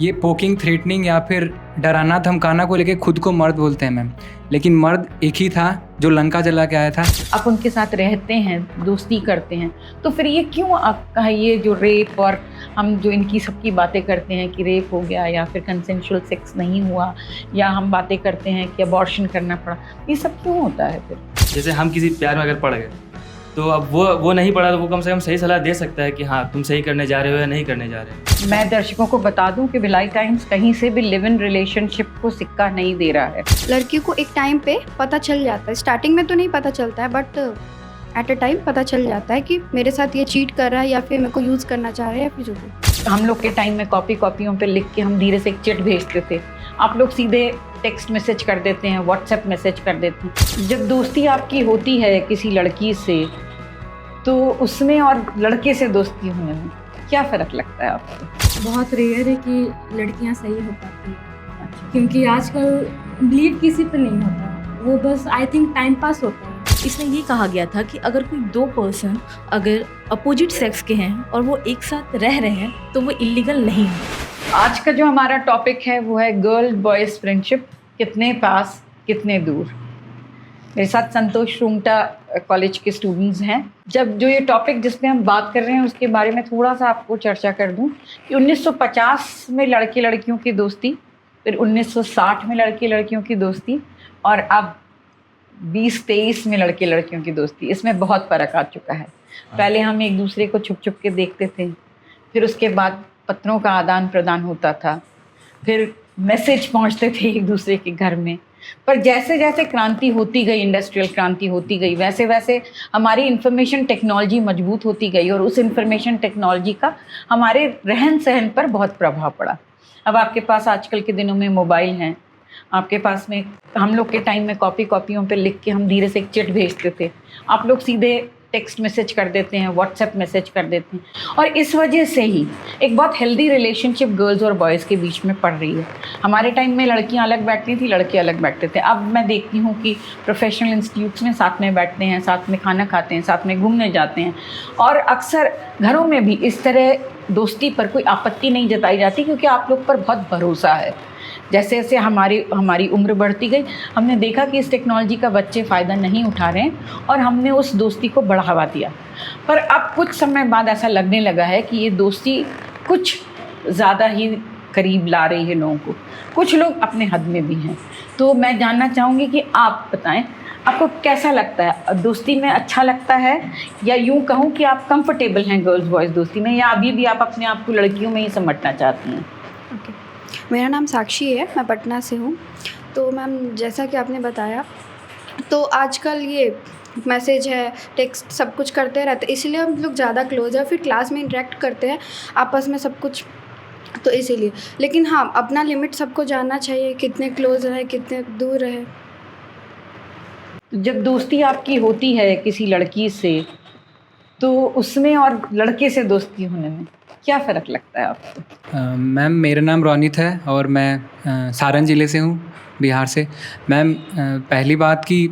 ये poking, threatening या फिर डराना धमकाना को लेके खुद को मर्द बोलते हैं मैम, लेकिन मर्द एक ही था जो लंका जला के आया था। आप उनके साथ रहते हैं, दोस्ती करते हैं, तो फिर ये क्यों आपका ये जो रेप और हम जो इनकी सबकी बातें करते हैं कि रेप हो गया या फिर कंसेंशुअल सेक्स नहीं हुआ, या हम बातें करते हैं कि अबॉर्शन करना पड़ा, ये सब क्यों होता है फिर? जैसे हम किसी प्यार में अगर पड़ गए तो अब वो नहीं पड़ा तो वो कम से कम सही सलाह दे सकता है कि हाँ तुम सही करने जा रहे हो या नहीं करने जा रहे हो। मैं दर्शकों को बता दूं कि भिलाई टाइम्स कहीं से भी लिव इन रिलेशनशिप को सिक्का नहीं दे रहा है। लड़की को एक टाइम पे पता चल जाता है, स्टार्टिंग में तो नहीं पता चलता है बट एट अ टाइम पता चल जाता है कि मेरे साथ ये चीट कर रहा है या फिर मेरे को यूज़ करना चाह रहा है या फिर जो भी। हम लोग के टाइम में कॉपियों पे लिख के हम धीरे से एक चिट भेजते थे, आप लोग सीधे टेक्स्ट मैसेज कर देते हैं, व्हाट्सएप मैसेज कर देते हैं। जब दोस्ती आपकी होती है किसी लड़की से, तो उसमें और लड़के से दोस्ती होने में क्या फ़र्क लगता है आपको? बहुत रेयर है कि लड़कियां सही हो पाती हैं, क्योंकि आजकल बिलीव किसी पे नहीं होता, वो बस आई थिंक टाइम पास होता है। इसमें ये कहा गया था कि अगर कोई दो पर्सन अगर अपोजिट सेक्स के हैं और वो एक साथ रह रहे हैं तो वो इलीगल नहीं है। आज का जो हमारा टॉपिक है वो है गर्ल बॉयज़ फ्रेंडशिप, कितने पास कितने दूर। मेरे साथ संतोष रूंगटा कॉलेज के स्टूडेंट्स हैं। जब जो ये टॉपिक जिस पे हम बात कर रहे हैं उसके बारे में थोड़ा सा आपको चर्चा कर दूं कि 1950 में लड़के लड़कियों की दोस्ती, फिर 1960 में लड़के लड़कियों की दोस्ती, और अब 2023 में लड़के लड़कियों की दोस्ती, इसमें बहुत फ़र्क आ चुका है। पहले हम एक दूसरे को छुप छुप के देखते थे, फिर उसके बाद पत्रों का आदान प्रदान होता था, फिर मैसेज पहुंचते थे एक दूसरे के घर में। पर जैसे जैसे क्रांति होती गई, इंडस्ट्रियल क्रांति होती गई, वैसे वैसे हमारी इंफॉर्मेशन टेक्नोलॉजी मजबूत होती गई और उस इंफॉर्मेशन टेक्नोलॉजी का हमारे रहन सहन पर बहुत प्रभाव पड़ा। अब आपके पास आजकल के दिनों में मोबाइल हैं, आपके पास में, हम लोग के टाइम में कॉपियों पे लिख के हम धीरे से एक चिट भेजते थे, आप लोग सीधे टेक्स्ट मैसेज कर देते हैं, व्हाट्सएप मैसेज कर देते हैं, और इस वजह से ही एक बहुत हेल्दी रिलेशनशिप गर्ल्स और बॉयज़ के बीच में पड़ रही है। हमारे टाइम में लड़कियां अलग बैठती थी, लड़के अलग बैठते थे। अब मैं देखती हूँ कि प्रोफेशनल इंस्टीट्यूट्स में साथ में बैठते हैं, साथ में खाना खाते हैं, साथ में घूमने जाते हैं, और अक्सर घरों में भी इस तरह दोस्ती पर कोई आपत्ति नहीं जताई जाती, क्योंकि आप लोग पर बहुत भरोसा है। जैसे जैसे हमारी उम्र बढ़ती गई, हमने देखा कि इस टेक्नोलॉजी का बच्चे फ़ायदा नहीं उठा रहे हैं और हमने उस दोस्ती को बढ़ावा दिया। पर अब कुछ समय बाद ऐसा लगने लगा है कि ये दोस्ती कुछ ज़्यादा ही करीब ला रही है लोगों को, कुछ लोग अपने हद में भी हैं। तो मैं जानना चाहूँगी कि आप बताएं, आपको कैसा लगता है, दोस्ती में अच्छा लगता है, या यूँ कहूँ कि आप कंफर्टेबल हैं गर्ल्स बॉयज़ दोस्ती में, या अभी भी आप अपने आप को लड़कियों में ही समझना चाहती हैं? ओके, मेरा नाम साक्षी है, मैं पटना से हूँ। तो मैम जैसा कि आपने बताया, तो आजकल ये मैसेज है, टेक्स्ट सब कुछ करते रहते हैं, इसलिए हम लोग ज़्यादा क्लोज है, फिर क्लास में इंटरेक्ट करते हैं आपस में सब कुछ, तो इसीलिए। लेकिन हाँ, अपना लिमिट सबको जानना चाहिए, कितने क्लोज रहे कितने दूर रहे। जब दोस्ती आपकी होती है किसी लड़की से, तो उसमें और लड़के से दोस्ती होने में क्या फ़र्क लगता है आपको? मैम मेरा नाम रोनित है और मैं सारण ज़िले से हूँ, बिहार से। मैम पहली बात कि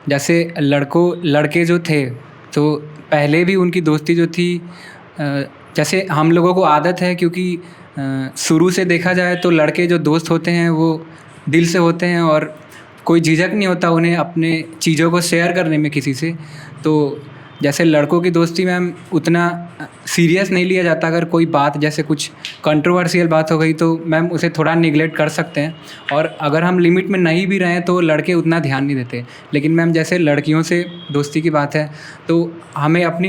जैसे लड़के जो थे, तो पहले भी उनकी दोस्ती जो थी, जैसे हम लोगों को आदत है, क्योंकि शुरू से देखा जाए तो लड़के जो दोस्त होते हैं वो दिल से होते हैं और कोई झिझक नहीं होता उन्हें अपने चीज़ों को शेयर करने में किसी से। तो जैसे लड़कों की दोस्ती में हम उतना सीरियस नहीं लिया जाता, अगर कोई बात जैसे कुछ कंट्रोवर्शियल बात हो गई तो मैम उसे थोड़ा निगलेक्ट कर सकते हैं, और अगर हम लिमिट में नहीं भी रहें तो लड़के उतना ध्यान नहीं देते। लेकिन मैम जैसे लड़कियों से दोस्ती की बात है तो हमें अपनी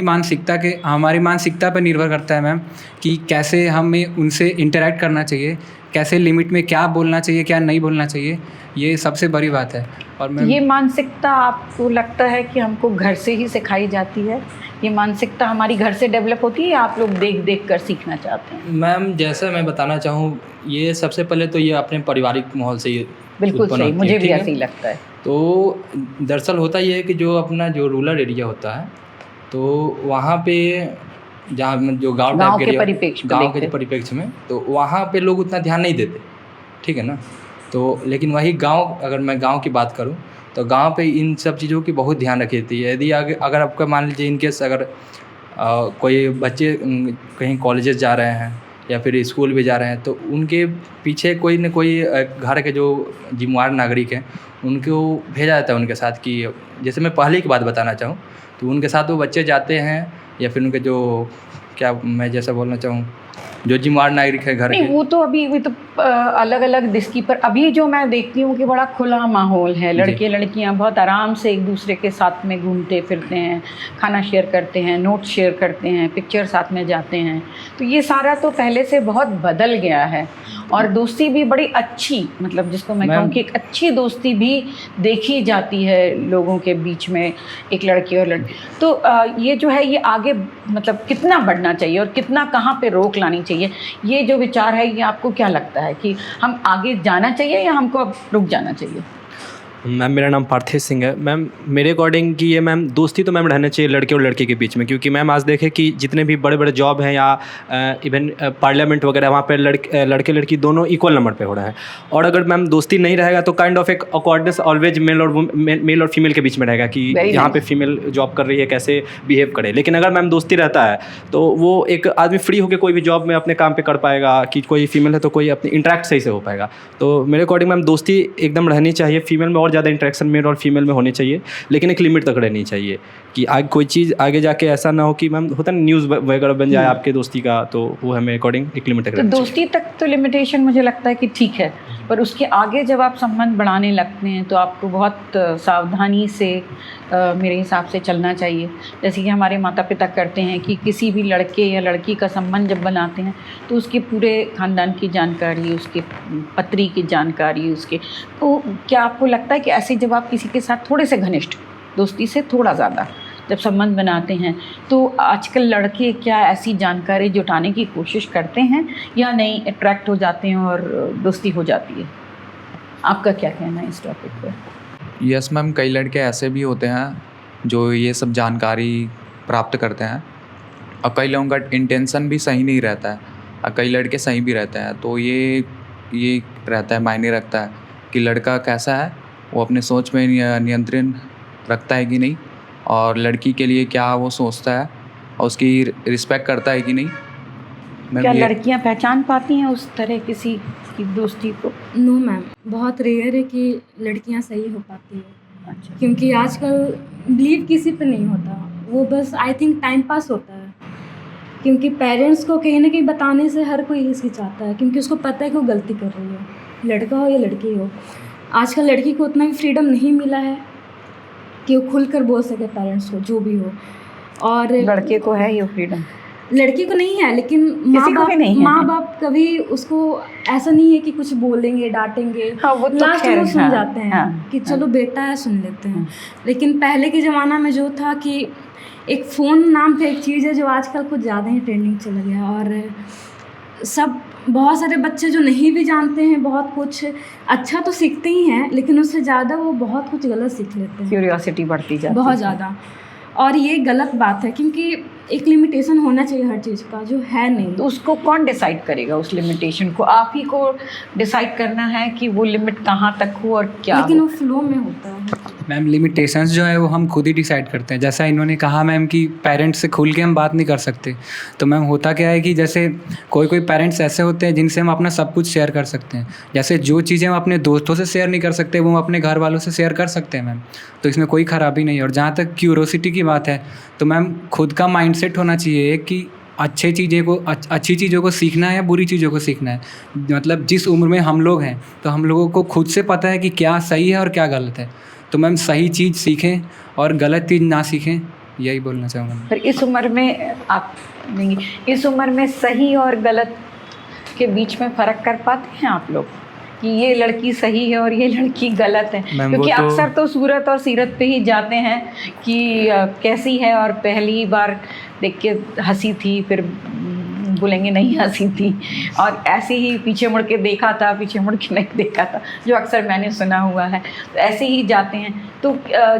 हमारी मानसिकता पर निर्भर करता है मैम कि कैसे हमें उनसे इंटरेक्ट करना चाहिए, कैसे लिमिट में क्या बोलना चाहिए क्या नहीं बोलना चाहिए, ये सबसे बड़ी बात है। और मैम ये मानसिकता आपको लगता है कि हमको घर से ही सिखाई जाती है, ये मानसिकता हमारी घर से डेवलप होती है, या आप लोग देख देख कर सीखना चाहते हैं? मैम जैसा मैं बताना चाहूँ, ये सबसे पहले तो ये अपने पारिवारिक माहौल से ये बिल्कुल सही, मुझे भी ऐसे ही लगता है। तो दरअसल होता ये है कि जो अपना जो रूरल एरिया होता है, तो वहाँ पे जहाँ जो गांव के परिप्रेक्ष्य में, तो वहाँ पे लोग उतना ध्यान नहीं देते, ठीक है ना। तो लेकिन वही गांव, अगर मैं गांव की बात करूं तो गांव पे इन सब चीज़ों की बहुत ध्यान रखी जाती है। यदि अगर आपका मान लीजिए इनकेस अगर कोई बच्चे कहीं कॉलेजेस जा रहे हैं या फिर स्कूल भी जा रहे हैं, तो उनके पीछे कोई न कोई घर के जो जिम्मेवार नागरिक हैं उनको भेजा जाता है उनके साथ। कि जैसे मैं पहले की बात बताना चाहूँ तो उनके साथ वो बच्चे जाते हैं, या फिर उनके जो क्या मैं जैसा बोलना चाहूँ जो जिम्मेवार नागरिक है घर नहीं, के। वो तो अभी तो अलग अलग डिस्की पर अभी जो मैं देखती हूँ कि बड़ा खुला माहौल है, लड़के लड़कियाँ बहुत आराम से एक दूसरे के साथ में घूमते फिरते हैं, खाना शेयर करते हैं, नोट शेयर करते हैं, पिक्चर साथ में जाते हैं। तो ये सारा तो पहले से बहुत बदल गया है, और दोस्ती भी बड़ी अच्छी, मतलब जिसको मैं कहूँ कि एक अच्छी दोस्ती भी देखी जाती है लोगों के बीच में, एक लड़की और लड़की। तो ये जो है ये आगे मतलब कितना बढ़ना चाहिए और कितना कहाँ पे रोक लानी चाहिए, ये जो विचार है ये आपको क्या लगता है कि हम आगे जाना चाहिए या हमको अब रुक जाना चाहिए? मैम मेरा नाम पार्थिव सिंह है। मैम मेरे अकॉर्डिंग कि ये मैम दोस्ती तो मैम रहना चाहिए लड़के और लड़के के बीच में, क्योंकि मैम आज देखें कि जितने भी बड़े बड़े जॉब हैं या इवन पार्लियामेंट वगैरह वहाँ पे लड़के लड़की दोनों इक्वल नंबर पे हो रहे हैं। और अगर मैम दोस्ती नहीं रहेगा तो काइंड ऑफ एक अकॉर्डनेस ऑलवेज मेल और फीमेल के बीच में रहेगा कि यहाँ पे फीमेल जॉब कर रही है कैसे बिहेव करे। लेकिन अगर मैम दोस्ती रहता है तो वो एक आदमी फ्री होकर कोई भी जॉब में अपने काम पे कर पाएगा, कि कोई फीमेल है तो कोई अपनी इंटरेक्ट सही से हो पाएगा। तो मेरे अकॉर्डिंग मैम दोस्ती एकदम रहनी चाहिए, फीमेल में और ज़्यादा इंटरेक्शन मेल और फीमेल में होनी चाहिए, लेकिन एक लिमिट तक रहनी चाहिए कि आगे कोई चीज़ आगे जाके ऐसा ना हो कि मैम होता है न्यूज़ वगैरह बन जाए आपके दोस्ती का, तो वो हमें अकॉर्डिंग एक लिमिट तक। तो दोस्ती तक तो लिमिटेशन मुझे लगता है कि ठीक है, पर उसके आगे जब आप संबंध बढ़ाने लगते हैं तो आपको बहुत सावधानी से मेरे हिसाब से चलना चाहिए। जैसे कि हमारे माता पिता करते हैं कि किसी भी लड़के या लड़की का संबंध जब बनाते हैं तो उसके पूरे ख़ानदान की जानकारी, उसके पत्री की जानकारी, उसके तो क्या आपको लगता है कि ऐसे जब आप किसी के साथ थोड़े से घनिष्ठ, दोस्ती से थोड़ा ज़्यादा जब संबंध बनाते हैं तो आजकल लड़के क्या ऐसी जानकारी जुटाने की कोशिश करते हैं या नहीं, अट्रैक्ट हो जाते हैं और दोस्ती हो जाती है? आपका क्या कहना है इस टॉपिक पर? यस मैम, कई लड़के ऐसे भी होते हैं जो ये सब जानकारी प्राप्त करते हैं, और कई लोगों का इंटेंशन भी सही नहीं रहता है, और कई लड़के सही भी रहते हैं। तो ये रहता है, मायने रखता है कि लड़का कैसा है, वो अपने सोच में नियंत्रण रखता है कि नहीं, और लड़की के लिए क्या वो सोचता है और उसकी रिस्पेक्ट करता है कि नहीं। क्या लड़कियां पहचान पाती हैं उस तरह किसी की दोस्ती को? नो मैम, बहुत रेयर है कि लड़कियां सही हो पाती है। अच्छा। क्योंकि आजकल बिलीव किसी पे नहीं होता, वो बस आई थिंक टाइम पास होता है। क्योंकि पेरेंट्स को कहीं ना कहीं बताने से हर कोई हिचकिचाता है, क्योंकि उसको पता है कि वो गलती कर रही है, लड़का हो या लड़की हो। आजकल लड़की को उतना भी फ्रीडम नहीं मिला है कि वो खुलकर बोल सके पेरेंट्स को जो भी हो, और लड़के को है ये फ्रीडम, लड़की को नहीं है। लेकिन माँ बाप कभी उसको ऐसा नहीं है कि कुछ बोलेंगे, डांटेंगे। हाँ, वो तो लास्ट में सुन जाते हैं कि चलो बेटा है, सुन लेते हैं। लेकिन पहले के ज़माना में जो था कि एक फ़ोन नाम का एक चीज़ है जो आजकल कुछ ज़्यादा ही ट्रेंडिंग चला गया, और सब बहुत सारे बच्चे जो नहीं भी जानते हैं बहुत कुछ अच्छा तो सीखते ही हैं, लेकिन उससे ज़्यादा वो बहुत कुछ गलत सीख लेते हैं। क्यूरियोसिटी बढ़ती जाती है बहुत ज़्यादा, और ये गलत बात है क्योंकि एक लिमिटेशन होना चाहिए हर चीज़ का, जो है नहीं। तो उसको कौन डिसाइड करेगा? उस लिमिटेशन को आप ही को डिसाइड करना है कि वो लिमिट कहाँ तक हो और क्या, लेकिन वो फ्लो में होता है। मैम लिमिटेशंस जो है वो हम खुद ही डिसाइड करते हैं। जैसा इन्होंने कहा मैम कि पेरेंट्स से खुल के हम बात नहीं कर सकते, तो मैम होता क्या है कि जैसे कोई पेरेंट्स ऐसे होते हैं जिनसे हम अपना सब कुछ शेयर कर सकते हैं। जैसे जो चीज़ें हम अपने दोस्तों से शेयर नहीं कर सकते वो हम अपने घर वालों से शेयर कर सकते हैं मैम, तो इसमें कोई ख़राबी नहीं है। और जहाँ तक क्यूरोसिटी की बात है तो मैम खुद का माइंडसेट होना चाहिए कि अच्छी चीज़ों को सीखना है या बुरी चीज़ों को सीखना है। मतलब जिस उम्र में हम लोग हैं तो हम लोगों को खुद से पता है कि क्या सही है और क्या गलत है, तो मैम सही चीज़ सीखें और गलत चीज़ ना सीखें, यही बोलना चाहूँगा। फिर इस उम्र में आप इस उम्र में सही और गलत के बीच में फ़र्क कर पाते हैं आप लोग कि ये लड़की सही है और ये लड़की गलत है? क्योंकि अक्सर तो सूरत और सीरत पे ही जाते हैं कि कैसी है, और पहली बार देख के हंसी थी, फिर बोलेंगे नहीं हंसी थी, और ऐसे ही पीछे मुड़ के देखा था, पीछे मुड़ के नहीं देखा था, जो अक्सर मैंने सुना हुआ है। तो ऐसे ही जाते हैं। तो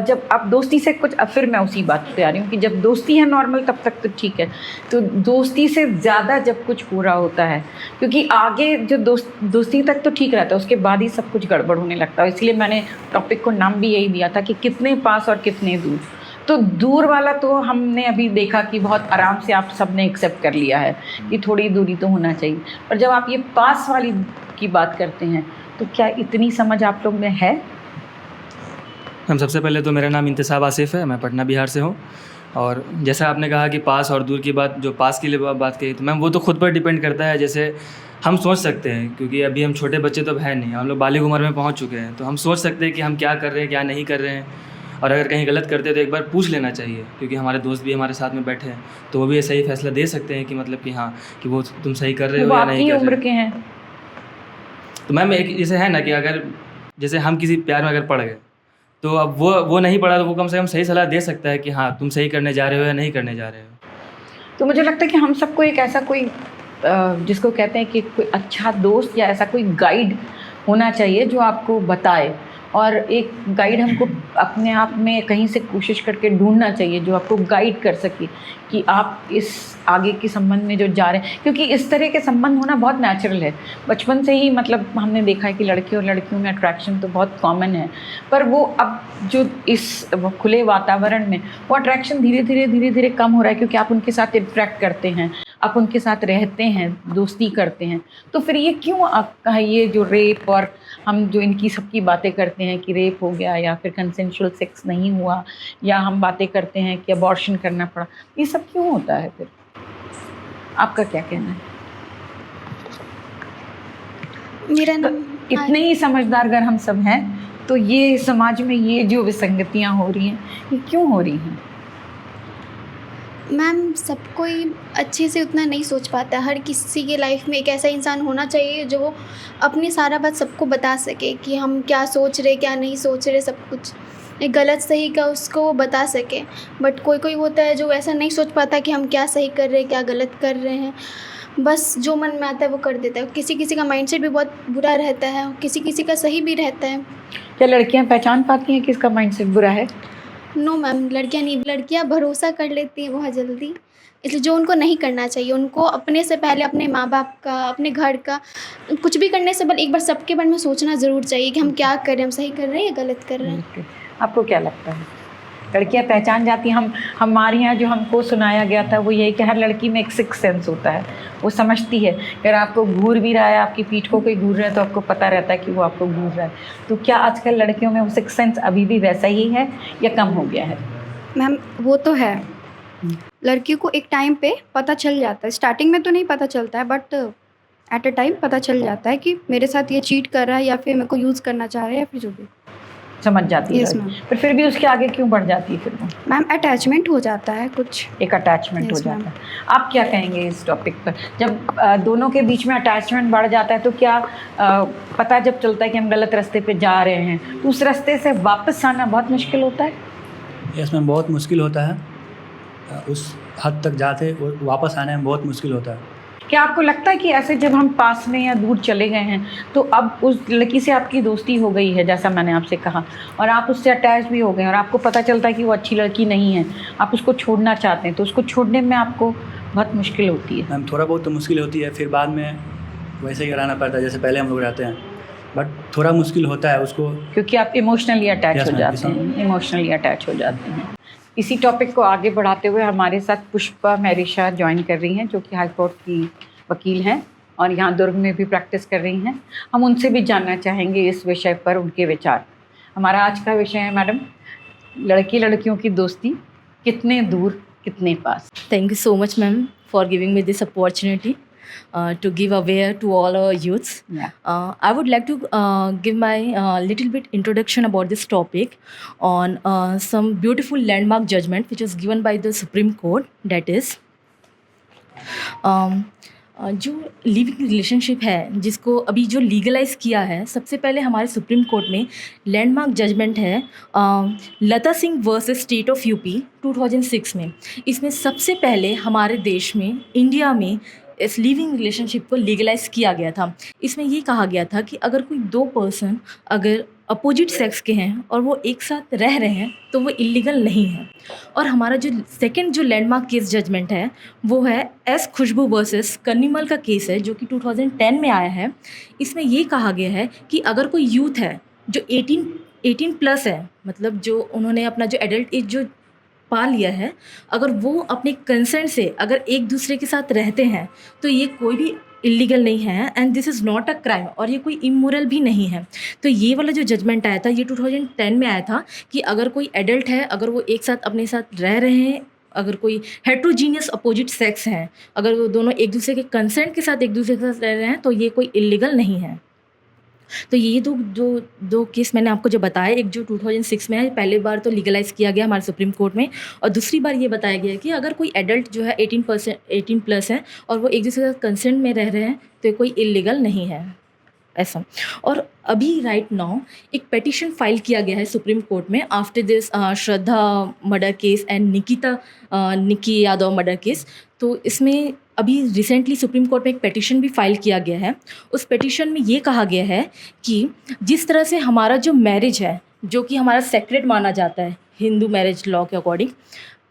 जब आप दोस्ती से कुछ, अब फिर मैं उसी बात पे आ रही हूँ कि जब दोस्ती है नॉर्मल तब तक तो ठीक है, तो दोस्ती से ज़्यादा जब कुछ हो रहा होता है, क्योंकि आगे जो दोस्ती तक तो ठीक रहता है, उसके बाद ही सब कुछ गड़बड़ होने लगता है। इसलिए मैंने टॉपिक को नाम भी यही दिया था कि कितने पास और कितने दूर। तो दूर वाला तो हमने अभी देखा कि बहुत आराम से आप सबने एक्सेप्ट कर लिया है कि थोड़ी दूरी तो होना चाहिए, पर जब आप ये पास वाली की बात करते हैं तो क्या इतनी समझ आप लोग में है? मैम सबसे पहले तो मेरा नाम इंतसाब आसिफ है, मैं पटना बिहार से हूँ। और जैसा आपने कहा कि पास और दूर की बात, जो पास के लिए बात कही, तो मैम वो तो खुद पर डिपेंड करता है। जैसे हम सोच सकते हैं, क्योंकि अभी हम छोटे बच्चे तो है नहीं, हम लोग बालिग उम्र में पहुँच चुके हैं, तो हम सोच सकते हैं कि हम क्या कर रहे हैं क्या नहीं कर रहे हैं। और अगर कहीं गलत करते हैं तो एक बार पूछ लेना चाहिए, क्योंकि हमारे दोस्त भी हमारे साथ में बैठे हैं, तो वो भी सही फैसला दे सकते हैं कि मतलब कि हाँ कि वो तुम सही कर रहे हो या नहीं कर रहे। उम्र के हैं तो मैम एक जैसे है ना कि अगर जैसे हम किसी प्यार में अगर पड़ गए, तो अब वो नहीं पड़ा, तो वो कम से कम सही सलाह दे सकता है कि हाँ तुम सही करने जा रहे हो या नहीं करने जा रहे हो। तो मुझे लगता है कि हम सबको एक ऐसा कोई जिसको कहते हैं कि कोई अच्छा दोस्त या ऐसा कोई गाइड होना चाहिए जो आपको बताए, और एक गाइड हमको अपने आप में कहीं से कोशिश करके ढूंढना चाहिए जो आपको गाइड कर सके कि आप इस आगे के संबंध में जो जा रहे हैं, क्योंकि इस तरह के संबंध होना बहुत नेचुरल है। बचपन से ही मतलब हमने देखा है कि लड़के और लड़कियों में अट्रैक्शन तो बहुत कॉमन है, पर वो अब जो इस खुले वातावरण में वो अट्रैक्शन धीरे धीरे कम हो रहा है, क्योंकि आप उनके साथ इंटरेक्ट करते हैं, आप उनके साथ रहते हैं, दोस्ती करते हैं। तो फिर ये क्यों आपका ये जो रेप और हम जो इनकी सबकी बातें करते हैं कि रेप हो गया या फिर कंसेंशुअल सेक्स नहीं हुआ, या हम बातें करते हैं कि अबॉर्शन करना पड़ा, ये सब क्यों होता है? फिर आपका क्या कहना है? मेरा नाम इतने ही समझदार अगर हम सब हैं तो ये समाज में ये जो विसंगतियाँ हो रही हैं ये क्यों हो रही हैं? मैम सब कोई अच्छे से उतना नहीं सोच पाता। हर किसी के लाइफ में एक ऐसा इंसान होना चाहिए जो अपनी सारा बात सबको बता सके कि हम क्या सोच रहे क्या नहीं सोच रहे, सब कुछ एक गलत सही का उसको वो बता सके। बट कोई होता है जो ऐसा नहीं सोच पाता कि हम क्या सही कर रहे हैं क्या गलत कर रहे हैं, बस जो मन में आता है वो कर देता है। किसी का माइंडसेट भी बहुत बुरा रहता है, किसी का सही भी रहता है। क्या लड़कियां पहचान पाती हैं किसका माइंडसेट बुरा है? नो मैम, लड़कियां नहीं, लड़कियां भरोसा कर लेती हैं बहुत जल्दी, इसलिए जो उनको नहीं करना चाहिए। उनको अपने से पहले अपने माँ बाप का, अपने घर का, कुछ भी करने से पहले एक बार सबके बारे में सोचना ज़रूर चाहिए कि हम क्या कर रहे हैं, हम सही कर रहे हैं या गलत कर रहे हैं। आपको क्या लगता है? लड़कियां पहचान जाती हैं? हमारे यहाँ जो हमको सुनाया गया था वो यही कि हर लड़की में एक सिक्स सेंस होता है, वो समझती है। अगर आपको घूर भी रहा है, आपकी पीठ को कोई घूर रहा है तो आपको पता रहता है कि वो आपको घूर रहा है। तो क्या आजकल लड़कियों में वो सिक्स सेंस अभी भी वैसा ही है या कम हो गया है? मैम वो तो है, लड़कियों को एक टाइम पे पता चल जाता है। स्टार्टिंग में तो नहीं पता चलता है, बट एट अ टाइम पता चल जाता है कि मेरे साथ ये चीट कर रहा है या फिर मेरे को यूज़ करना चाह रहा है या फिर जो भी समझ जाती है। पर फिर भी उसके आगे क्यों बढ़ जाती है? फिर वो मैम अटैचमेंट हो जाता है, कुछ एक अटैचमेंट हो जाता है। आप क्या कहेंगे इस टॉपिक पर? जब दोनों के बीच में अटैचमेंट बढ़ जाता है तो क्या पता जब चलता है कि हम गलत रास्ते पे जा रहे हैं तो उस रास्ते से वापस आना बहुत मुश्किल होता है? इसमें बहुत मुश्किल होता है, उस हद तक जाते और वापस आने में बहुत मुश्किल होता है। क्या आपको लगता है कि ऐसे जब हम पास में या दूर चले गए हैं तो अब उस लड़की से आपकी दोस्ती हो गई है, जैसा मैंने आपसे कहा, और आप उससे अटैच भी हो गए और आपको पता चलता है कि वो अच्छी लड़की नहीं है, आप उसको छोड़ना चाहते हैं, तो उसको छोड़ने में आपको बहुत मुश्किल होती है? मैम थोड़ा बहुत तो मुश्किल होती है, फिर बाद में वैसे ही रहना पड़ता है जैसे पहले हम लोग रहते हैं, बट थोड़ा मुश्किल होता है उसको, क्योंकि आप इमोशनली अटैच हो जाते हैं, इमोशनली अटैच हो जाते हैं। इसी टॉपिक को आगे बढ़ाते हुए हमारे साथ पुष्पा मेहरिशा ज्वाइन कर रही हैं, जो कि हाई कोर्ट की वकील हैं और यहाँ दुर्ग में भी प्रैक्टिस कर रही हैं। हम उनसे भी जानना चाहेंगे इस विषय पर उनके विचार। हमारा आज का विषय है मैडम, लड़की लड़कियों की दोस्ती, कितने दूर कितने पास। Thank you so much, ma'am, for giving me this opportunity to give aware to all our youths. Yeah. I would like to give my little bit introduction about this topic on some beautiful landmark judgment which was given by the Supreme Court. That is, जो living relationship है जिसको अभी जो legalise किया है, सबसे पहले हमारे सुप्रीम कोर्ट में लैंडमार्क जजमेंट है Lata Singh versus state of UP 2006 में। इसमें सबसे पहले हमारे देश में, इंडिया में, इस लिविंग रिलेशनशिप को लीगलाइज किया गया था। इसमें ये कहा गया था कि अगर कोई दो पर्सन अगर अपोजिट सेक्स के हैं और वो एक साथ रह रहे हैं तो वो इलीगल नहीं है। और हमारा जो सेकंड जो लैंडमार्क केस जजमेंट है वो है एस खुशबू वर्सेस कन्नीमल का केस है, जो कि 2010 में आया है। इसमें ये कहा गया है कि अगर कोई यूथ है जो 18 प्लस है, मतलब जो उन्होंने अपना जो एडल्ट एज जो पा लिया है, अगर वो अपने कंसेंट से अगर एक दूसरे के साथ रहते हैं तो ये कोई भी इलीगल नहीं है and this is not a crime, और ये कोई इमोरल भी नहीं है। तो ये वाला जो जजमेंट आया था ये 2010 में आया था कि अगर कोई एडल्ट है, अगर वो एक साथ अपने साथ रह रहे हैं, अगर कोई हेट्रोजीनियस अपोजिट सेक्स हैं, अगर वो दोनों एक दूसरे के कंसेंट के साथ एक दूसरे के साथ रह रहे हैं तो ये कोई इलीगल नहीं है। तो ये दो केस मैंने आपको जो बताया, एक जो 2006 में है, पहली बार तो लीगलाइज़ किया गया हमारे सुप्रीम कोर्ट में, और दूसरी बार ये बताया गया कि अगर कोई एडल्ट जो है 18 प्लस है और वो एक दूसरे के साथ कंसेंट में रह रहे हैं तो ये कोई इलीगल नहीं है ऐसा। और अभी राइट नाउ एक पेटिशन फाइल किया गया है सुप्रीम कोर्ट में after this Shraddha murder case and Nikki Yadav murder case. तो इसमें अभी रिसेंटली सुप्रीम कोर्ट में एक पेटिशन भी फाइल किया गया है। उस पेटिशन में ये कहा गया है कि जिस तरह से हमारा जो मैरिज है, जो कि हमारा सेक्रेट माना जाता है हिंदू मैरिज लॉ के अकॉर्डिंग,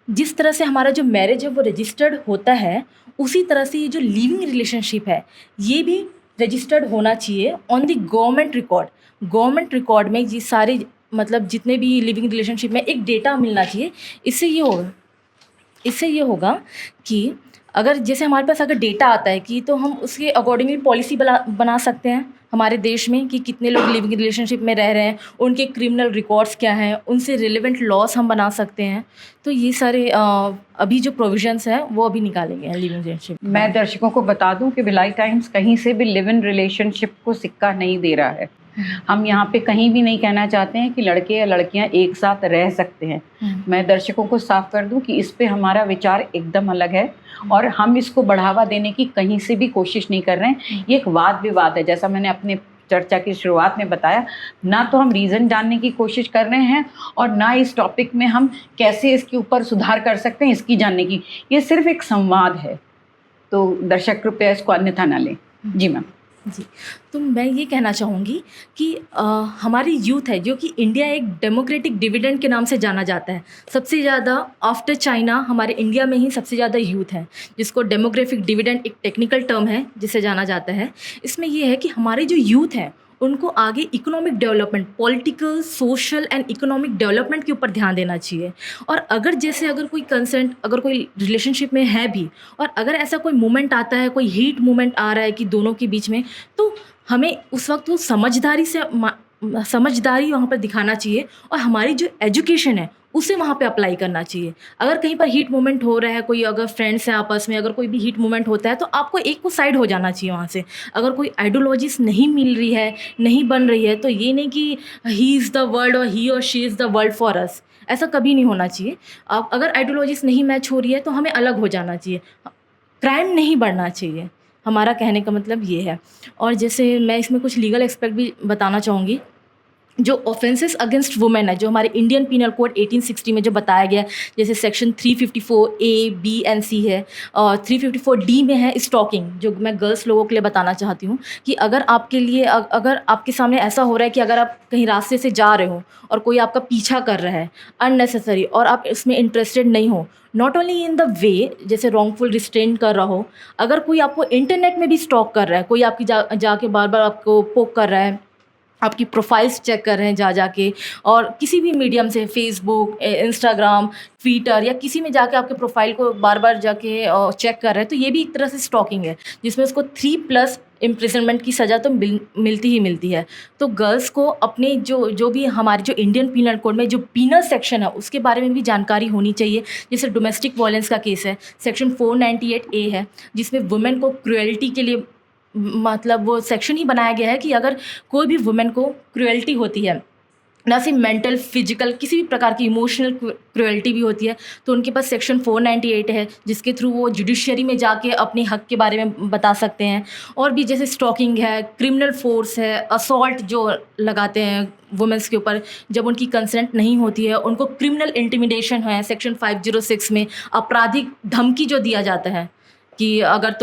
जिस तरह से हमारा जो मैरिज है वो रजिस्टर्ड होता है, उसी तरह से ये जो लिविंग रिलेशनशिप है ये भी रजिस्टर्ड होना चाहिए on the government record. Government record में ये सारे मतलब जितने भी लिविंग रिलेशनशिप में एक डेटा मिलना चाहिए। इससे ये होगा कि अगर जैसे हमारे पास अगर डेटा आता है कि तो हम उसके अकॉर्डिंगली पॉलिसी बना सकते हैं हमारे देश में कि कितने लोग लिविंग रिलेशनशिप में रह रहे हैं, उनके क्रिमिनल रिकॉर्ड्स क्या हैं, उनसे रिलेवेंट लॉस हम बना सकते हैं। तो ये सारे अभी जो प्रोविजंस हैं वो अभी निकाले गए हैं लिविंग रिलेशनशिप। मैं दर्शकों को बता दूं कि भिलाई टाइम्स कहीं से भी लिव इन रिलेशनशिप को सिक्का नहीं दे रहा है। हम यहाँ पे कहीं भी नहीं कहना चाहते हैं कि लड़के या लड़कियाँ एक साथ रह सकते हैं। मैं दर्शकों को साफ कर दूं कि इस पे हमारा विचार एकदम अलग है और हम इसको बढ़ावा देने की कहीं से भी कोशिश नहीं कर रहे हैं। ये एक वाद विवाद है, जैसा मैंने अपने चर्चा की शुरुआत में बताया। ना तो हम रीज़न जानने की कोशिश कर रहे हैं और ना इस टॉपिक में हम कैसे इसके ऊपर सुधार कर सकते हैं इसकी जानने की। ये सिर्फ एक संवाद है, तो दर्शक कृपया इसको अन्यथा ना लें। जी मैम। जी, तो मैं ये कहना चाहूँगी कि हमारी यूथ है जो कि इंडिया एक डेमोक्रेटिक डिविडेंड के नाम से जाना जाता है। सबसे ज़्यादा आफ्टर चाइना हमारे इंडिया में ही सबसे ज़्यादा यूथ है, जिसको डेमोग्राफिक डिविडेंड एक टेक्निकल टर्म है जिसे जाना जाता है। इसमें ये है कि हमारे जो यूथ है उनको आगे economic development, political, social and economic development के ऊपर ध्यान देना चाहिए। और अगर कोई कंसेंट, अगर कोई रिलेशनशिप में है भी और अगर ऐसा कोई मोमेंट आता है, कोई हीट मोमेंट आ रहा है कि दोनों के बीच में, तो हमें उस वक्त वो समझदारी वहाँ पर दिखाना चाहिए और हमारी जो एजुकेशन है उसे वहाँ पे अप्लाई करना चाहिए। अगर कहीं पर हीट मोमेंट हो रहा है, कोई अगर फ्रेंड्स हैं आपस में, अगर कोई भी हीट मोमेंट होता है तो आपको एक को साइड हो जाना चाहिए वहाँ से। अगर कोई आइडियोलॉजीज नहीं मिल रही है, नहीं बन रही है, तो ये नहीं कि ही इज़ द वर्ल्ड और ही और she is the world for us, ऐसा कभी नहीं होना चाहिए। अब अगर आइडियोलॉजीज नहीं मैच हो रही है तो हमें अलग हो जाना चाहिए, क्राइम नहीं बढ़ना चाहिए। हमारा कहने का मतलब ये है। और जैसे मैं इसमें कुछ लीगल एस्पेक्ट भी बताना चाहूँगी। जो ऑफेंसेस अगेंस्ट वुमेन है, जो हमारे इंडियन पीनल कोड 1860 में जो बताया गया है, जैसे section 354 A, B and C है, और 354 D में है स्टॉकिंग, जो मैं गर्ल्स लोगों के लिए बताना चाहती हूँ कि अगर आपके सामने ऐसा हो रहा है कि अगर आप कहीं रास्ते से जा रहे हो और कोई आपका पीछा कर रहा है अननेसेसरी और आप इसमें इंटरेस्टेड नहीं हो, not only in the way जैसे रॉन्गफुल रिस्ट्रेन कर रहा हो, अगर कोई आपको इंटरनेट में भी स्टॉक कर रहा है, कोई आपकी जाके बार बार आपको पोक कर रहा है, आपकी प्रोफाइल्स चेक कर रहे हैं जाके, और किसी भी मीडियम से फेसबुक, इंस्टाग्राम, ट्विटर या किसी में जाके आपके प्रोफाइल को बार बार जाके चेक कर रहे हैं, तो ये भी एक तरह से स्टॉकिंग है, जिसमें उसको 3+ इम्प्रिजनमेंट की सज़ा तो मिलती ही मिलती है। तो गर्ल्स को अपने जो भी हमारे जो इंडियन पीनल कोड में जो पीनल सेक्शन है उसके बारे में भी जानकारी होनी चाहिए। जैसे डोमेस्टिक वायलेंस का केस है, सेक्शन 498A है, जिसमें वुमेन को क्रुएल्टी के लिए मतलब वो सेक्शन ही बनाया गया है कि अगर कोई भी वुमेन को क्रुएल्टी होती है, ना सिर्फ मेंटल, फिजिकल, किसी भी प्रकार की इमोशनल क्रुएल्टी भी होती है, तो उनके पास सेक्शन 498 है, जिसके थ्रू वो जुडिशरी में जाके अपने हक के बारे में बता सकते हैं। और भी जैसे स्टॉकिंग है, क्रिमिनल फोर्स है, असॉल्ट जो लगाते हैं वुमेंस के ऊपर जब उनकी कंसेंट नहीं होती है, उनको क्रिमिनल इंटिमिडेशन है, सेक्शन 506 में आपराधिक धमकी जो दिया जाता है कि अगर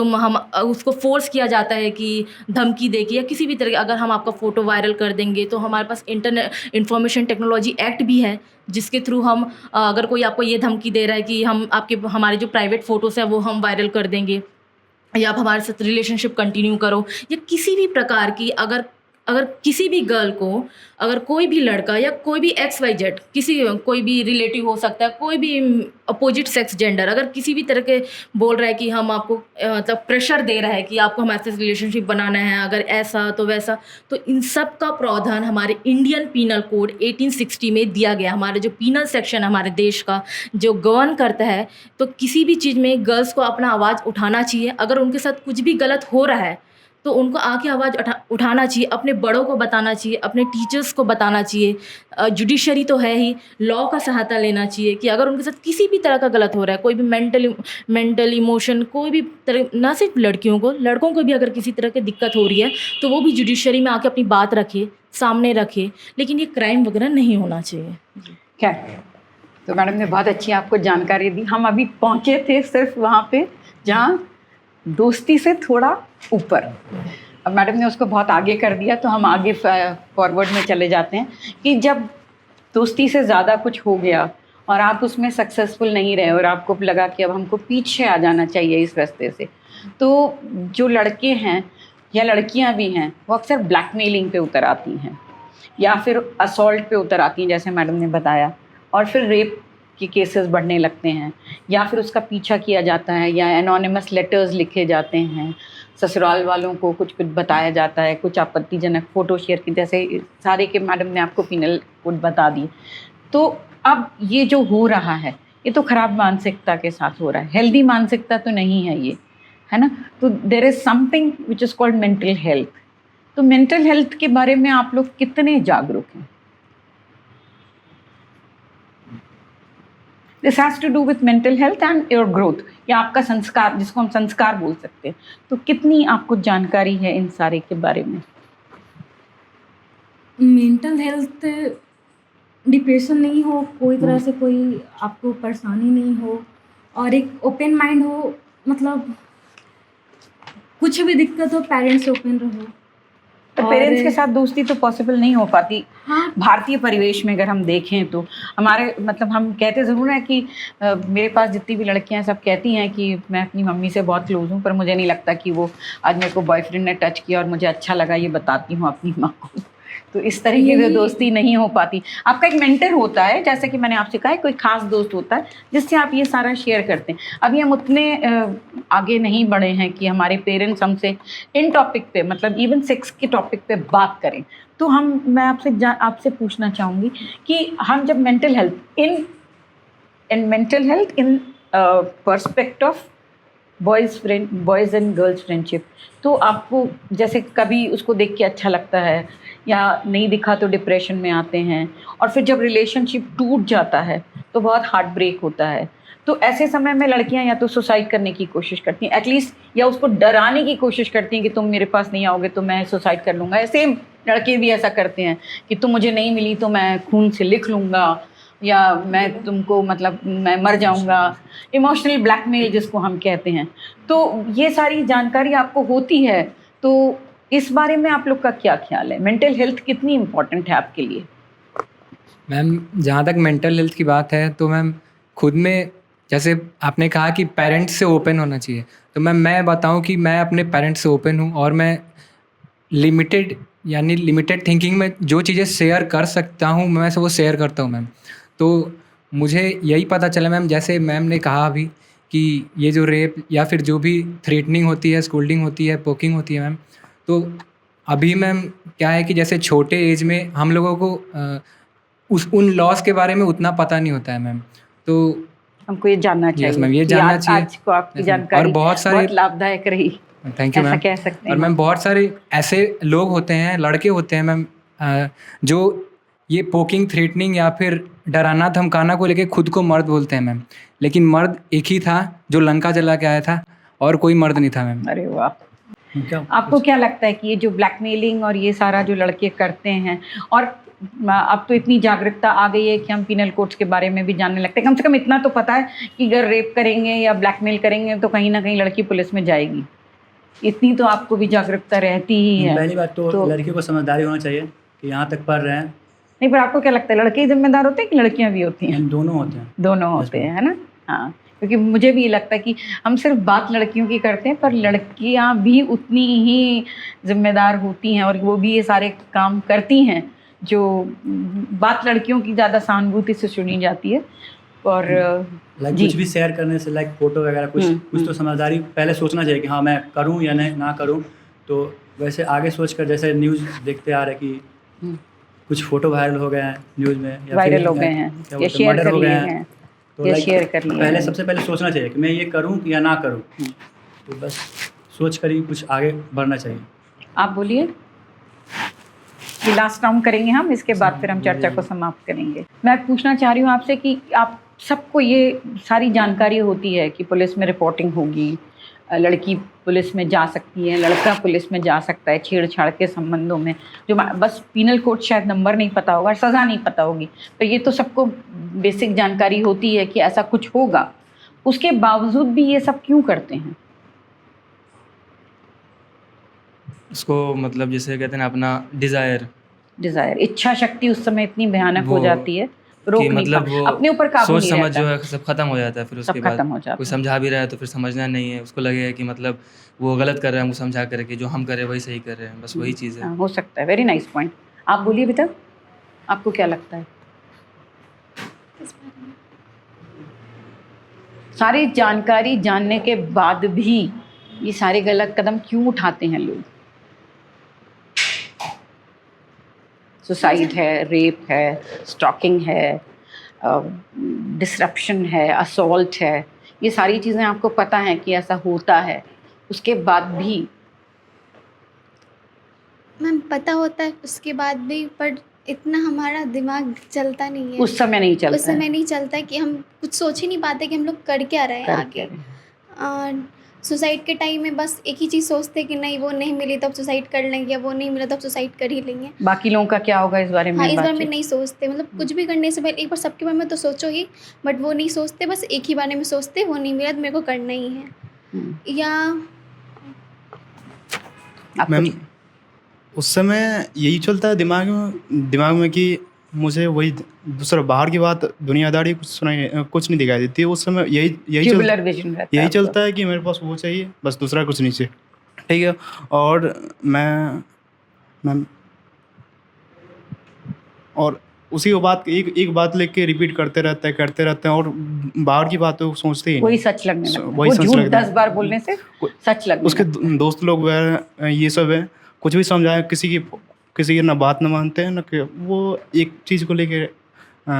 उसको फोर्स किया जाता है कि धमकी दे के या किसी भी तरह, अगर हम आपका फ़ोटो वायरल कर देंगे, तो हमारे पास इंटरनेट इंफॉर्मेशन टेक्नोलॉजी एक्ट भी है, जिसके थ्रू हम अगर कोई आपको ये धमकी दे रहा है कि हमारे जो प्राइवेट फ़ोटोज़ हैं वो हम वायरल कर देंगे या आप हमारे साथ रिलेशनशिप कंटिन्यू करो, या किसी भी प्रकार की अगर अगर किसी भी गर्ल को, अगर कोई भी लड़का या कोई भी XYZ, कोई भी रिलेटिव हो सकता है, कोई भी अपोजिट सेक्स जेंडर, अगर किसी भी तरह के बोल रहा है कि हम आपको मतलब प्रेशर दे रहा है कि आपको हमारे साथ रिलेशनशिप बनाना है, अगर ऐसा तो वैसा, तो इन सब का प्रावधान हमारे इंडियन पीनल कोड 1860 में दिया गया। हमारे जो पीनल सेक्शन हमारे देश का जो गवर्न करता है, तो किसी भी चीज़ में गर्ल्स को अपना आवाज़ उठाना चाहिए। अगर उनके साथ कुछ भी गलत हो रहा है तो उनको आके आवाज़ उठाना चाहिए, अपने बड़ों को बताना चाहिए, अपने टीचर्स को बताना चाहिए। जुडिशरी तो है ही, लॉ का सहायता लेना चाहिए कि अगर उनके साथ किसी भी तरह का गलत हो रहा है, कोई भी मेंटल इमोशन, कोई भी तरह, ना सिर्फ लड़कियों को, लड़कों को भी अगर किसी तरह की दिक्कत हो रही है तो वो भी जुडिशरी में आके अपनी बात रखे, सामने रखे, लेकिन ये क्राइम वगैरह नहीं होना चाहिए। खैर, तो मैडम ने बहुत अच्छी आपको जानकारी दी। हम अभी पहुँचे थे सिर्फ वहाँ पे जहाँ दोस्ती से थोड़ा ऊपर, अब मैडम ने उसको बहुत आगे कर दिया, तो हम आगे फॉरवर्ड में चले जाते हैं कि जब दोस्ती से ज़्यादा कुछ हो गया और आप उसमें सक्सेसफुल नहीं रहे और आपको लगा कि अब हमको पीछे आ जाना चाहिए इस रास्ते से, तो जो लड़के हैं या लड़कियां भी हैं वो अक्सर ब्लैकमेलिंग पे उतर आती हैं या फिर असॉल्ट पे उतर आती हैं, जैसे मैडम ने बताया, और फिर रेप के केसेस बढ़ने लगते हैं, या फिर उसका पीछा किया जाता है, या एनोनिमस लेटर्स लिखे जाते हैं, ससुराल वालों को कुछ कुछ बताया जाता है, कुछ आपत्तिजनक फ़ोटो शेयर की, जैसे सारे के मैडम ने आपको पीनल कोड बता दिए। तो अब ये जो हो रहा है ये तो ख़राब मानसिकता के साथ हो रहा है, हेल्दी मानसिकता तो नहीं है ये, है ना। तो there is something which is called mental health. तो मेंटल हेल्थ के बारे में आप लोग कितने जागरूक हैं? This has to do with mental health and your growth, या आपका संस्कार, जिसको हम संस्कार बोल सकते हैं। तो कितनी आपको जानकारी है इन सारे के बारे में? मेंटल हेल्थ, डिप्रेशन नहीं हो, कोई तरह से कोई आपको परेशानी नहीं हो, और एक ओपन माइंड हो, मतलब कुछ भी दिक्कत हो पेरेंट्स से ओपन रहो। तो पेरेंट्स के साथ दोस्ती तो पॉसिबल नहीं हो पाती। हाँ, भारतीय परिवेश में अगर हम देखें तो हमारे, मतलब हम कहते ज़रूर हैं कि मेरे पास जितनी भी लड़कियां हैं सब कहती हैं कि मैं अपनी मम्मी से बहुत क्लोज हूँ, पर मुझे नहीं लगता कि वो आज मेरे को बॉयफ्रेंड ने टच किया और मुझे अच्छा लगा ये बताती हूँ अपनी माँ को। तो इस तरह की जो दोस्ती नहीं हो पाती। आपका एक मेंटर होता है, जैसे कि मैंने आपसे कहा, कोई खास दोस्त होता है जिससे आप ये सारा शेयर करते हैं। अभी हम उतने आगे नहीं बढ़े हैं कि हमारे पेरेंट्स हमसे इन टॉपिक पे, मतलब इवन सेक्स के टॉपिक पे बात करें। तो मैं आपसे पूछना चाहूँगी कि हम जब mental health in पर्सपेक्ट of boys and girls friendship, तो आपको जैसे कभी उसको देख के अच्छा लगता है या नहीं दिखा तो डिप्रेशन में आते हैं, और फिर जब रिलेशनशिप टूट जाता है तो बहुत हार्ट ब्रेक होता है। तो ऐसे समय में लड़कियां या तो सुसाइड करने की कोशिश करती हैं एटलीस्ट, या उसको डराने की कोशिश करती हैं कि तुम मेरे पास नहीं आओगे तो मैं सुसाइड कर लूँगा। ऐसे लड़के भी ऐसा करते हैं कि तुम मुझे नहीं मिली तो मैं खून से लिख लूँगा, या मैं तुमको, मतलब मैं मर जाऊँगा। इमोशनल ब्लैकमेल जिसको हम कहते हैं। तो ये सारी जानकारी आपको होती है, तो इस बारे में आप लोग का क्या ख्याल है? मेंटल हेल्थ कितनी इम्पोर्टेंट है आपके लिए? मैम, जहाँ तक मेंटल हेल्थ की बात है तो मैम खुद में, जैसे आपने कहा कि पेरेंट्स से ओपन होना चाहिए, तो मैं बताऊं कि मैं अपने पेरेंट्स से ओपन हूं, और मैं लिमिटेड थिंकिंग में जो चीज़ें शेयर कर सकता हूं मैं वो शेयर करता हूं मैम। तो मुझे यही पता चला मैम, जैसे मैम ने कहा अभी कि ये जो रेप या फिर जो भी थ्रेटनिंग होती है, स्कोल्डिंग होती है, पोकिंग होती है मैम, तो अभी मैम क्या है कि जैसे छोटे एज में हम लोगों को उन लॉस के बारे में उतना पता नहीं होता है मैम। तो हमको ये जानना चाहिए। मैम, ये जानना चाहिए। आज को आपकी जानकारी और बहुत लाभदायक रही। Thank you ma'am. कह सकते हैं। और मैम बहुत सारे ऐसे लोग होते हैं, लड़के होते हैं मैम, जो ये पोकिंग, थ्रेटनिंग या फिर डराना धमकाना को लेके खुद को मर्द बोलते हैं मैम, लेकिन मर्द एक ही था जो लंका जला के आया था, और कोई मर्द नहीं था मैम। अरे वाह। आपको क्या लगता है कि ये जो ब्लैकमेलिंग और ये सारा जो लड़के करते हैं, और अब तो इतनी जागरूकता आ गई है कि हम पीनल कोड्स के बारे में भी जानने लगते हैं, कम से कम इतना तो पता है कि अगर रेप करेंगे या ब्लैकमेल करेंगे तो कहीं ना कहीं लड़की पुलिस में जाएगी, इतनी तो आपको भी जागरूकता रहती ही है। पहली बात तो लड़कियों को समझदारी होना चाहिए कि यहाँ तक पढ़ रहे हैं। नहीं, पर आपको क्या लगता है लड़के जिम्मेदार होते हैं कि लड़कियाँ भी होती हैं? दोनों होते हैं। दोनों होते हैं, है ना। हाँ, क्योंकि मुझे भी लगता है कि हम सिर्फ बात लड़कियों की करते हैं, पर लड़कियां भी उतनी ही जिम्मेदार होती हैं और वो भी ये सारे काम करती हैं जो बात लड़कियों की ज़्यादा सहानुभूति से सुनी जाती है। और लाइक कुछ भी शेयर करने से, लाइक फ़ोटो वगैरह कुछ तो समझदारी पहले सोचना चाहिए कि हाँ मैं करूँ या नहीं ना करूँ। तो वैसे आगे सोच कर, जैसे न्यूज़ देखते आ रहे कि कुछ फ़ोटो वायरल हो गए हैं न्यूज़ में, या वायरल हो गए हैं या शेयर कर लिए हैं, तो या शेयर कर लिए पहले हैं। सबसे पहले सोचना चाहिए कि मैं ये करूँ या ना करूँ। तो बस सोच कर ही कुछ आगे बढ़ना चाहिए। आप बोलिए। ये लास्ट राउंड करेंगे हम, इसके बाद फिर हम चर्चा को समाप्त करेंगे। मैं पूछना चाह रही हूँ आपसे कि आप सबको ये सारी जानकारी होती है कि पुलिस में रिपोर्टिंग होगी, लड़की पुलिस में जा सकती है, लड़का पुलिस में जा सकता है छेड़छाड़ के संबंधों में, जो बस पीनल कोड शायद नंबर नहीं पता होगा, सज़ा नहीं पता होगी, तो ये तो सबको बेसिक जानकारी होती है कि ऐसा कुछ होगा। उसके बावजूद भी ये सब क्यों करते हैं? उसको मतलब जैसे कहते हैं ना, अपना डिज़ायर, इच्छा शक्ति उस समय इतनी भयानक हो जाती है, रोक कि नहीं मतलब वो अपने ऊपर काबू सोच नहीं समझ रहता। जो है सब खत्म हो जाता है। फिर उसके बाद खत्म हो जाता कोई है। समझा भी रहा है तो फिर समझना नहीं है, उसको लगेगा कि मतलब वो गलत कर रहा है, हमको समझा कर कि जो हम कर रहे हैं वही सही कर रहे हैं, बस वही चीज़ है। हाँ, हो सकता है। Very nice point. आप बोलिए बेटा, आपको क्या लगता है? सारी जानकारी जानने के बाद भी ये सारे गलत कदम क्यों उठाते हैं लोग? सुसाइड है, रेप है, स्टॉकिंग है, डिसरप्शन है, असॉल्ट है, ये सारी चीज़ें आपको पता है कि ऐसा होता है, उसके बाद भी? मैम पता होता है उसके बाद भी, पर इतना हमारा दिमाग चलता नहीं है। उस समय नहीं चलता उस समय नहीं चलता है कि हम कुछ सोच ही नहीं पाते कि हम लोग कर क्या रहे हैं आगे। सुसाइड के टाइम में बस एक ही चीज़ सोचते हैं कि नहीं वो नहीं मिली तब सुसाइड कर लेंगे, वो नहीं मिला तब सुसाइड कर ही लेंगे। बाकी लोगों का क्या होगा इस बारे में? हाँ, इस बारे में नहीं सोचते। मतलब कुछ भी करने से पहले एक बार सबके बारे में तो सोचो ही, बट वो नहीं सोचते, बस एक ही बारे में सोचते, वो नहीं मिला तो मेरे को करना ही है। या मैम उस समय यही चलता है दिमाग में कि मुझे वही दूसरा बाहर की बात दुनियादारी कुछ नहीं दिखाई देती है। उस समय यही चलता है कि मेरे पास वो चाहिए, बस दूसरा कुछ नहीं चाहिए। ठीक है। और मैं और उसी को बात एक बात लेके रिपीट करते रहते हैं और बाहर की बातों सोचते ही वही सच लगने लगता है। वो झूठ 10 बार बोलने से सच लगने उसके दोस्त लोग ये सब है, कुछ भी समझाए किसी की ना बात ना मानते हैं, ना वो एक चीज़ को लेके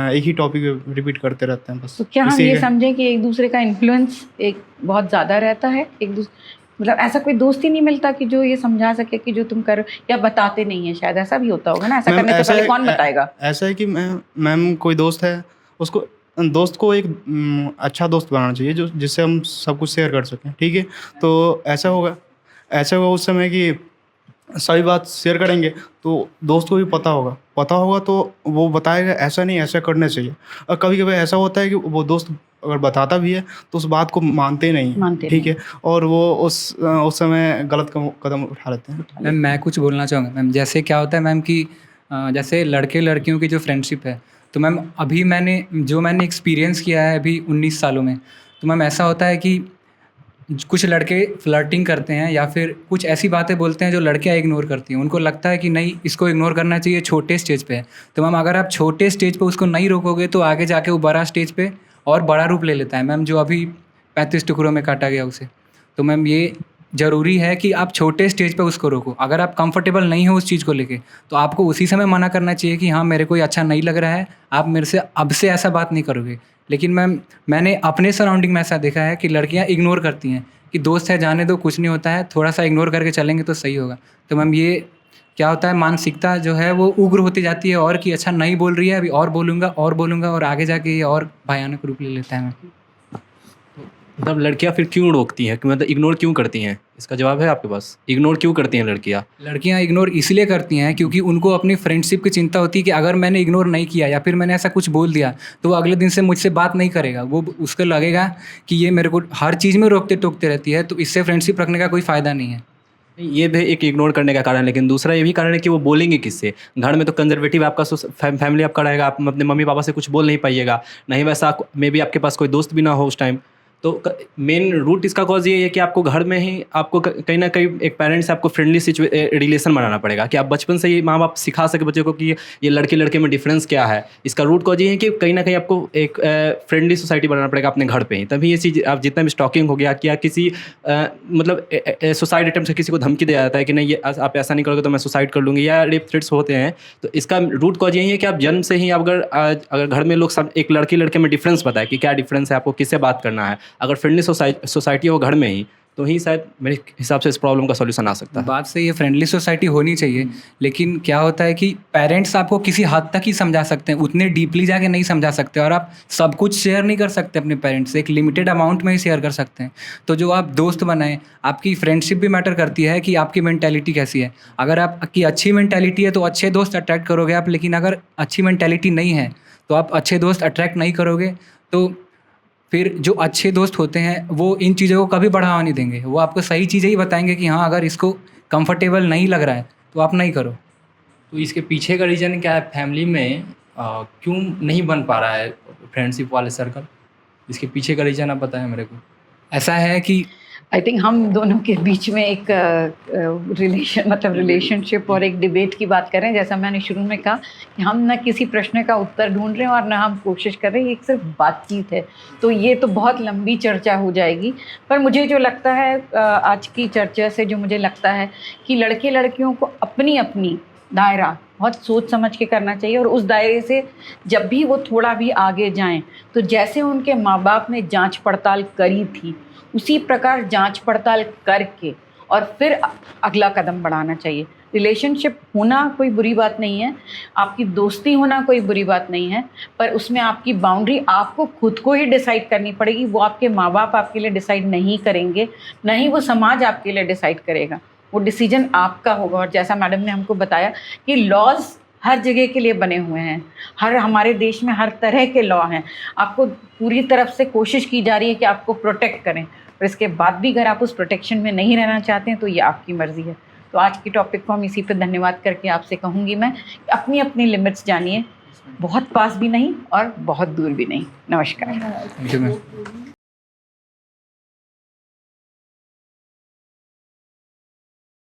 एक ही टॉपिक रिपीट करते रहते हैं बस। तो क्या हम ये समझें कि एक दूसरे का इन्फ्लुएंस एक बहुत ज़्यादा रहता है? मतलब ऐसा कोई दोस्त ही नहीं मिलता कि जो ये समझा सके कि जो तुम करो, या बताते नहीं है? शायद ऐसा भी होता होगा ना, ऐसा करने से पहले कौन बताएगा? ऐसा है कि मैम कोई दोस्त है, उसको दोस्त को एक अच्छा दोस्त बनाना चाहिए जो जिससे हम सब कुछ शेयर कर सकें। ठीक है। तो ऐसा होगा उस समय कि सभी बात शेयर करेंगे तो दोस्त को भी पता होगा तो वो बताएगा ऐसा नहीं, ऐसा करना चाहिए। और कभी कभी ऐसा होता है कि वो दोस्त अगर बताता भी है तो उस बात को मानते नहीं। ठीक है। और वो उस समय गलत कदम उठा लेते हैं। मैम मैं कुछ बोलना चाहूँगा मैम। जैसे क्या होता है मैम कि जैसे लड़के लड़कियों की जो फ्रेंडशिप है, तो मैम अभी मैंने एक्सपीरियंस किया है अभी 19 सालों में, तो मैम ऐसा होता है कि कुछ लड़के फ्लर्टिंग करते हैं या फिर कुछ ऐसी बातें बोलते हैं जो लड़कियां इग्नोर करती हैं। उनको लगता है कि नहीं, इसको इग्नोर करना चाहिए, छोटे स्टेज पे है। तो मैम अगर आप छोटे स्टेज पे उसको नहीं रोकोगे तो आगे जाके वो बड़ा स्टेज पे और बड़ा रूप ले लेता है मैम, जो अभी 35 टुकड़ों में काटा गया उसे। तो मैम ये ज़रूरी है कि आप छोटे स्टेज पे उसको रोको। अगर आप कंफर्टेबल नहीं हो उस चीज़ को लेके तो आपको उसी समय मना करना चाहिए कि हाँ मेरे को अच्छा नहीं लग रहा है, आप मेरे से अब से ऐसा बात नहीं करोगे। लेकिन मैम मैंने अपने सराउंडिंग में ऐसा देखा है कि लड़कियां इग्नोर करती हैं कि दोस्त है जाने दो, कुछ नहीं होता है, थोड़ा सा इग्नोर करके चलेंगे तो सही होगा। तो मैम ये क्या होता है, मानसिकता जो है वो उग्र होती जाती है और कि अच्छा नहीं बोल रही है, अभी और बोलूँगा और आगे जाके ये और भयानक रूप ले लेता है। मैम मतलब लड़कियां फिर क्यों रोकती हैं, मतलब इग्नोर क्यों करती हैं? इसका जवाब है आपके पास? इग्नोर क्यों करती हैं लड़कियां इग्नोर इसलिए करती हैं क्योंकि उनको अपनी फ्रेंडशिप की चिंता होती है कि अगर मैंने इग्नोर नहीं किया या फिर मैंने ऐसा कुछ बोल दिया तो वो अगले दिन से मुझसे बात नहीं करेगा। वो उसको लगेगा कि ये मेरे को हर चीज़ में रोकते टोकते रहती है, तो इससे फ्रेंडशिप रखने का कोई फ़ायदा नहीं है। ये भी एक इग्नोर करने का कारण है, लेकिन दूसरा ये भी कारण है कि वो बोलेंगे किससे? घर में तो कंजर्वेटिव आपका फैमिली आपका रहेगा, आप अपने मम्मी पापा से कुछ बोल नहीं पाइएगा, नहीं वैसा मे भी आपके पास कोई दोस्त भी ना हो उस टाइम, तो मेन रूट इसका कॉज ये है कि आपको घर में ही आपको कहीं ना कहीं एक पेरेंट्स से आपको फ्रेंडली रिलेशन बनाना पड़ेगा कि आप बचपन से ही माँ बाप सिखा सके बच्चे को कि ये लड़के लड़के में डिफरेंस क्या है। इसका रूट कॉज ये है कि कहीं ना कहीं आपको एक फ्रेंडली सोसाइटी बनाना पड़ेगा अपने घर पे ही, तभी ये चीज़ आप जितना भी स्टॉकिंग हो गया क्या किसी मतलब सुसाइड अटेम्प्ट से किसी को धमकी दिया जाता है कि नहीं ये आप ऐसा नहीं करोगे तो मैं सुसाइड कर लूँगी, या रेप थ्रेट्स होते हैं, तो इसका रूट कॉज यही है कि आप जन्म से ही अगर घर में लोग सब एक लड़की लड़के में डिफरेंस बताए कि क्या डिफरेंस है, आपको किससे बात करना है, अगर फ्रेंडली सोसाइटी हो घर में ही, तो ही शायद मेरे हिसाब से इस प्रॉब्लम का सॉल्यूशन आ सकता है। बात सही है, फ्रेंडली सोसाइटी होनी चाहिए, लेकिन क्या होता है कि पेरेंट्स आपको किसी हद तक ही समझा सकते हैं, उतने डीपली जाके नहीं समझा सकते, और आप सब कुछ शेयर नहीं कर सकते अपने पेरेंट्स से, एक लिमिटेड अमाउंट में ही शेयर कर सकते हैं। तो जो आप दोस्त बनाएं, आपकी फ्रेंडशिप भी मैटर करती है कि आपकी मेंटालिटी कैसी है। अगर आपकी अच्छी मेंटालिटी है तो अच्छे दोस्त अट्रैक्ट करोगे आप, लेकिन अगर अच्छी मेंटालिटी नहीं है तो आप अच्छे दोस्त अट्रैक्ट नहीं करोगे। तो फिर जो अच्छे दोस्त होते हैं वो इन चीज़ों को कभी बढ़ावा नहीं देंगे, वो आपको सही चीज़ें ही बताएंगे कि हाँ अगर इसको कंफर्टेबल नहीं लग रहा है तो आप नहीं करो। तो इसके पीछे का रीज़न क्या है, फैमिली में क्यों नहीं बन पा रहा है फ्रेंडशिप वाले सर्कल? इसके पीछे का रीज़न आप बताएं मेरे को। ऐसा है कि आई थिंक हम दोनों के बीच में एक रिलेशनशिप और एक डिबेट की बात कर रहे हैं। जैसा मैंने शुरू में कहा कि हम न किसी प्रश्न का उत्तर ढूंढ रहे हैं और न हम कोशिश कर रहे हैं, एक सिर्फ बातचीत है। तो ये तो बहुत लंबी चर्चा हो जाएगी, पर मुझे जो लगता है आज की चर्चा से जो मुझे लगता है कि लड़के लड़कियों को अपनी अपनी दायरा बहुत सोच समझ के करना चाहिए, और उस दायरे से जब भी वो थोड़ा भी आगे जाएं तो जैसे उनके माँ बाप ने जांच पड़ताल करी थी उसी प्रकार जांच पड़ताल करके और फिर अगला कदम बढ़ाना चाहिए। रिलेशनशिप होना कोई बुरी बात नहीं है, आपकी दोस्ती होना कोई बुरी बात नहीं है, पर उसमें आपकी बाउंड्री आपको खुद को ही डिसाइड करनी पड़ेगी। वो आपके माँ बाप आपके लिए डिसाइड नहीं करेंगे, न ही वो समाज आपके लिए डिसाइड करेगा, वो डिसीजन आपका होगा। और जैसा मैडम ने हमको बताया कि लॉज हर जगह के लिए बने हुए हैं, हमारे देश में हर तरह के लॉ हैं, आपको पूरी तरफ से कोशिश की जा रही है कि आपको प्रोटेक्ट करें, पर इसके बाद भी अगर आप उस प्रोटेक्शन में नहीं रहना चाहते हैं तो ये आपकी मर्ज़ी है। तो आज की टॉपिक को हम इसी पे धन्यवाद करके आपसे कहूँगी मैं, अपनी अपनी लिमिट्स जानिए, बहुत पास भी नहीं और बहुत दूर भी नहीं। नमस्कार। Thank you ma'am.